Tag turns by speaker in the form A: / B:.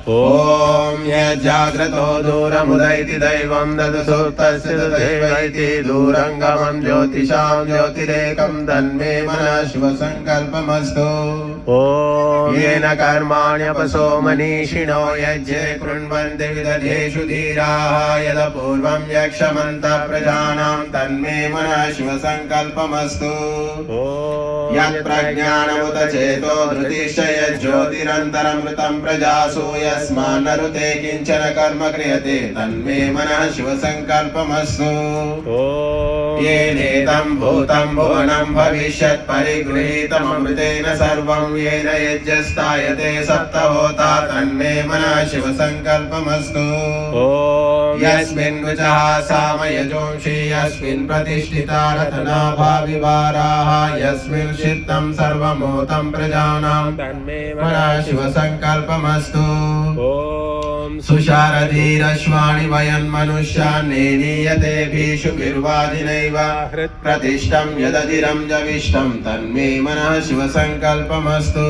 A: ॐ यज्जाग्रतो दूरमुदैति दैवं ददसुतस्य तदैवैति दूरङ्गमं ज्योतिषां ज्योतिरेकं तन्मे मनः शुभसङ्कल्पमस्तु। ॐ येन कर्माण्यपसो मनीषिणो यज्ञे कृण्वन्ति विदधेषु धीराः यदपूर्वं यक्षमन्तः प्रजानां तन्मे मनः शुभसङ्कल्पमस्तु। यत्प्रज्ञानमुत चेतो धृतिश्च यज्ज्योतिरन्तरमृतं प्रजासु यस्मान्नरुते किञ्चन कर्म क्रियते तन्मे मनः शुभसङ्कल्पमस्तु। येनेदं भूतं भुवनं भविष्यत् परिगृहीतममृतेन सर्वं येन यज्ञस्तायते सप्तहोता तन्मे मनः शुभसङ्कल्पमस्तु। यस्मिन् वचः सामयजोंषि यस्मिन् प्रतिष्ठिता रत्नाभा विवाराः यस्मिन् चित्तं सर्वमोतं प्रजानां तन्मे मनः शुभसङ्कल्पमस्तु। सुशारधीरश्वाणि वयन् मनुष्यान् नेनीयतेभिषुभिर्वादिनैव प्रतिष्ठं यदधिरं जविष्ठं तन्मे मनः शुभसङ्कल्पमस्तु।